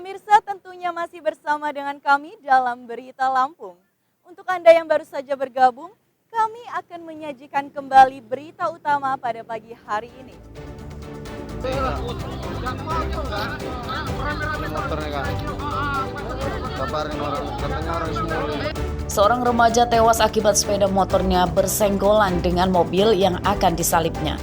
Pemirsa tentunya masih bersama dengan kami dalam Berita Lampung. Untuk Anda yang baru saja bergabung, kami akan menyajikan kembali berita utama pada pagi hari ini. Seorang remaja tewas akibat sepeda motornya bersenggolan dengan mobil yang akan disalipnya.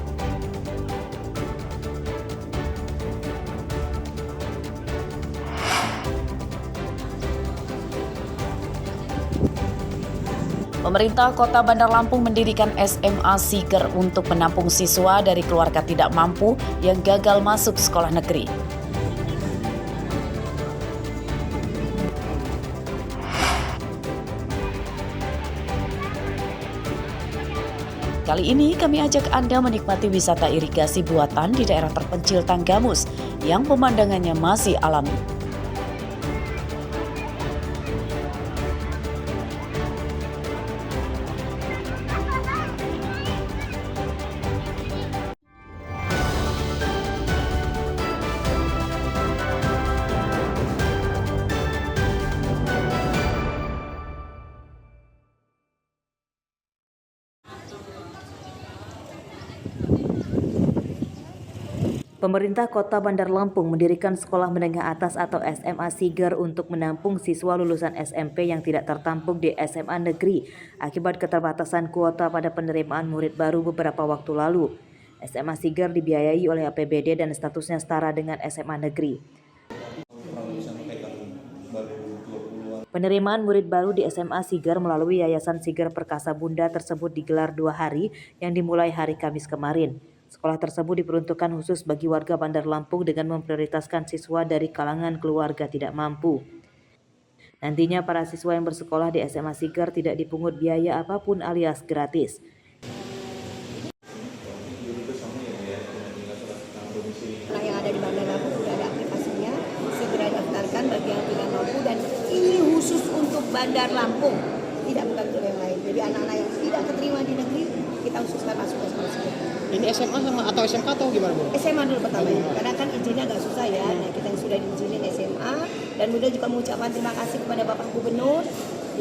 Pemerintah Kota Bandar Lampung mendirikan SMA Siger untuk menampung siswa dari keluarga tidak mampu yang gagal masuk sekolah negeri. Kali ini kami ajak Anda menikmati wisata irigasi buatan di daerah terpencil Tanggamus yang pemandangannya masih alami. Pemerintah Kota Bandar Lampung mendirikan sekolah menengah atas atau SMA Siger untuk menampung siswa lulusan SMP yang tidak tertampung di SMA negeri akibat keterbatasan kuota pada penerimaan murid baru beberapa waktu lalu. SMA Siger dibiayai oleh APBD dan statusnya setara dengan SMA negeri. Penerimaan murid baru di SMA Siger melalui Yayasan Siger Perkasa Bunda tersebut digelar 2 hari yang dimulai hari Kamis kemarin. Sekolah tersebut diperuntukkan khusus bagi warga Bandar Lampung dengan memprioritaskan siswa dari kalangan keluarga tidak mampu. Nantinya para siswa yang bersekolah di SMA Siger tidak dipungut biaya apapun alias gratis. Yang ada di Bandar Lampung sudah ada aplikasinya, segera daftarkan bagi yang tidak mampu dan ini khusus untuk Bandar Lampung, tidak bukan untuk yang lain. Jadi anak-anak yang tidak keterima di negeri kita khususkan masuk ke sekolah Siger. Ini SMA sama atau SMK atau gimana Bu? SMA dulu pertama ya, karena kan izinnya agak susah ya. Nah, kita yang sudah diizinin SMA dan Bunda juga mengucapkan terima kasih kepada Bapak Gubernur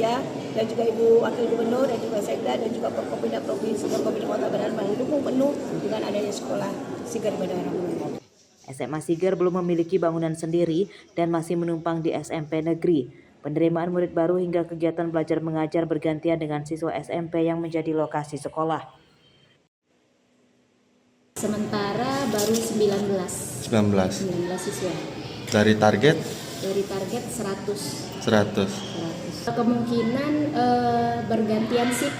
ya, dan juga Ibu Wakil Gubernur dan juga Sekda dan juga Forkopimda Provinsi Forkopimda Kota Bandar Lampung mendukung penuh dengan adanya sekolah Siger Bandar Lampung. SMA Siger belum memiliki bangunan sendiri dan masih menumpang di SMP negeri. Penerimaan murid baru hingga kegiatan belajar mengajar bergantian dengan siswa SMP yang menjadi lokasi sekolah. Sementara baru 19 siswa. Dari target 100. Kemungkinan bergantian shift.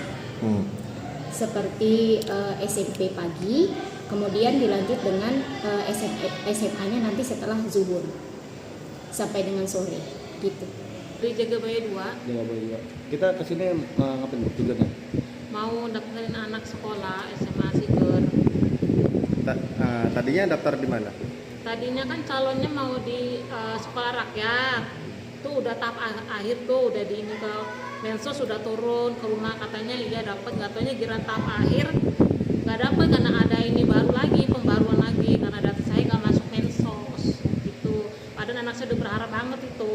Seperti SMP pagi, kemudian dilanjut dengan SMA-nya nanti setelah zuhur sampai dengan sore gitu. Di Jagabaya 2. Kita kesini ngapain tujuannya? Mau daftarin anak sekolah SMA Siger. Tadinya daftar di mana? Tadinya kan calonnya mau di sekolah rakyat. Tuh udah tahap akhir tuh, udah di ini ke Mensos sudah turun ke rumah katanya iya dapat, katanya giran tahap akhir nggak dapat karena ada ini baru lagi pembaruan lagi karena data saya nggak masuk Mensos gitu. Padahal anak saya udah berharap banget itu.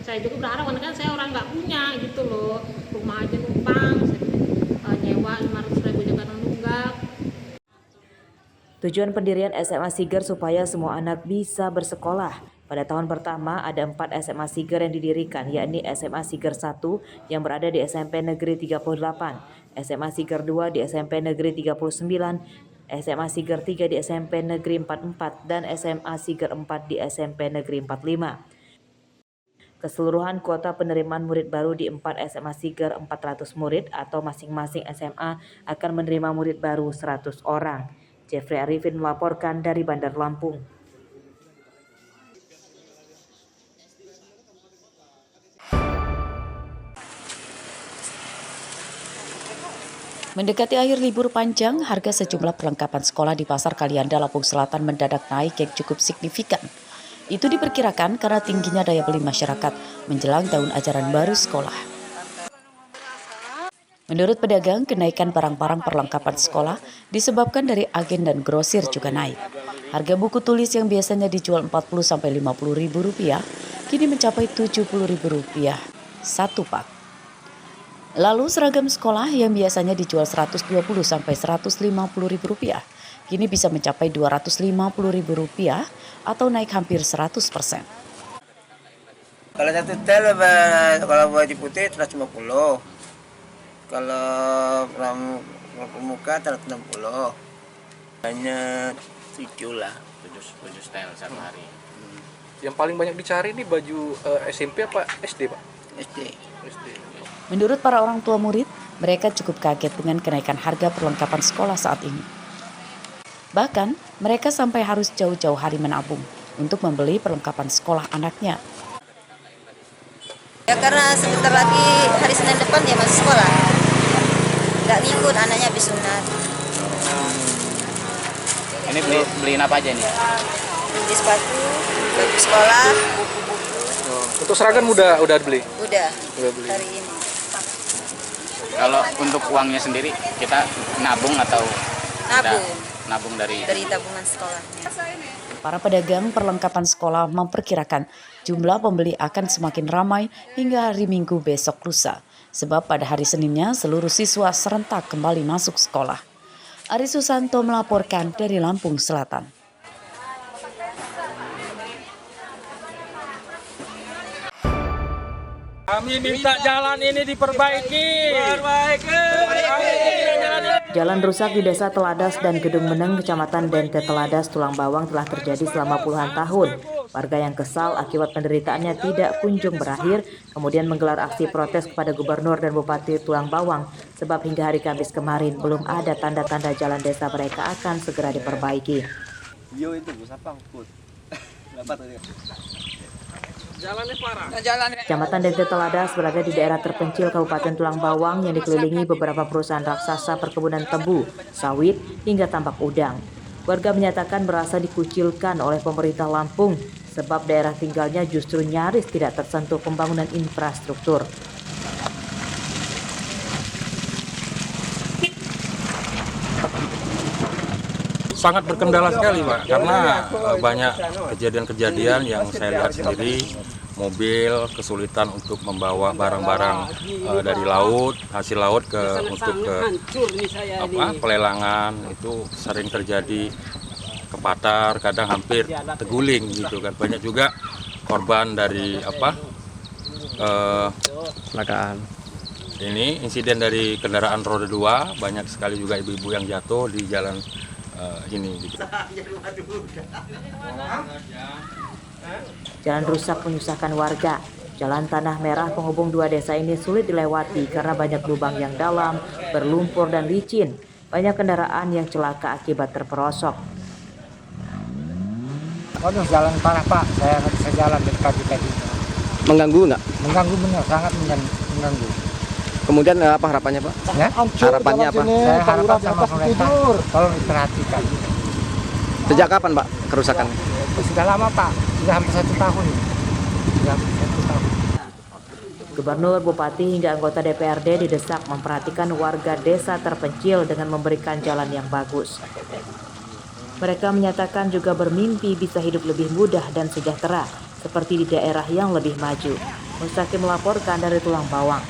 Saya juga berharap karena kan saya orang nggak punya gitu loh, rumah aja numpang, nyewa 500.000 juga nunggak. Tujuan pendirian SMA Siger supaya semua anak bisa bersekolah. Pada tahun pertama ada 4 SMA Siger yang didirikan, yakni SMA Siger 1 yang berada di SMP Negeri 38, SMA Siger 2 di SMP Negeri 39, SMA Siger 3 di SMP Negeri 44, dan SMA Siger 4 di SMP Negeri 45. Keseluruhan kuota penerimaan murid baru di 4 SMA Siger 400 murid atau masing-masing SMA akan menerima murid baru 100 orang. Jeffrey Arifin melaporkan dari Bandar Lampung. Mendekati akhir libur panjang, harga sejumlah perlengkapan sekolah di Pasar Kalianda, Lampung Selatan mendadak naik yang cukup signifikan. Itu diperkirakan karena tingginya daya beli masyarakat menjelang tahun ajaran baru sekolah. Menurut pedagang, kenaikan barang-barang perlengkapan sekolah disebabkan dari agen dan grosir juga naik. Harga buku tulis yang biasanya dijual Rp40.000-Rp50.000 kini mencapai Rp70.000 satu pak. Lalu seragam sekolah yang biasanya dijual Rp120.000-Rp150.000 kini bisa mencapai Rp250.000 atau naik hampir 100%. Kalau satu tel, kalau baju putih 150. Kalau pramuka 160. Hanya 7 lah. 7 style satu hari. Yang paling banyak dicari ini baju SMP apa SD, Pak? SD. Menurut para orang tua murid, mereka cukup kaget dengan kenaikan harga perlengkapan sekolah saat ini. Bahkan, mereka sampai harus jauh-jauh hari menabung untuk membeli perlengkapan sekolah anaknya. Ya karena sebentar lagi hari Senin depan dia masuk sekolah. Nggak ngikut, anaknya habis sunat. Ini beliin apa aja nih? Beli sepatu, baju sekolah. Untuk seragam udah beli? Udah Beli. hari ini. Kalau untuk uangnya sendiri kita nabung atau Nabung. Nabung dari Tabungan sekolahnya. Para pedagang perlengkapan sekolah memperkirakan jumlah pembeli akan semakin ramai hingga hari Minggu besok lusa. Sebab pada hari Seninnya seluruh siswa serentak kembali masuk sekolah. Ari Susanto melaporkan dari Lampung Selatan. Kami minta jalan ini diperbaiki. Jalan rusak di Desa Teladas dan Gedung Meneng, Kecamatan Dente Teladas, Tulang Bawang telah terjadi selama puluhan tahun. Warga yang kesal akibat penderitaannya tidak kunjung berakhir, kemudian menggelar aksi protes kepada Gubernur dan Bupati Tulang Bawang, sebab hingga hari Kamis kemarin belum ada tanda-tanda jalan desa mereka akan segera diperbaiki. Jalannya parah. Kecamatan Dente Teladas berada di daerah terpencil Kabupaten Tulang Bawang yang dikelilingi beberapa perusahaan raksasa perkebunan tebu, sawit, hingga tambak udang. Warga menyatakan merasa dikucilkan oleh pemerintah Lampung sebab daerah tinggalnya justru nyaris tidak tersentuh pembangunan infrastruktur. Sangat berkendala sekali, Pak, karena banyak kejadian-kejadian yang saya lihat sendiri, mobil kesulitan untuk membawa barang-barang dari laut, hasil laut untuk pelelangan, itu sering terjadi kepatar, kadang hampir terguling gitu kan. Banyak juga korban dari Kecelakaan. ini insiden dari kendaraan roda 2, banyak sekali juga ibu-ibu yang jatuh di jalan ini gitu. Jalan rusak menyusahkan warga. Jalan Tanah Merah penghubung dua desa ini sulit dilewati karena banyak lubang yang dalam, berlumpur dan licin. Banyak kendaraan yang celaka akibat terperosok. Waduh, jalan parah, Pak. Saya nggak bisa jalan dari pagi tadi. Mengganggu nggak? Mengganggu benar, sangat mengganggu. Kemudian apa harapannya, Pak? Ya? Harapannya apa? Saya harapkan sama pemerintah tolong diperhatikan. Sejak kapan, Pak, kerusakan? Sudah lama, Pak. Sudah hampir 1 tahun. Gubernur, Bupati hingga anggota DPRD didesak memperhatikan warga desa terpencil dengan memberikan jalan yang bagus. Mereka menyatakan juga bermimpi bisa hidup lebih mudah dan sejahtera seperti di daerah yang lebih maju. Mustaqim melaporkan dari Tulang Bawang.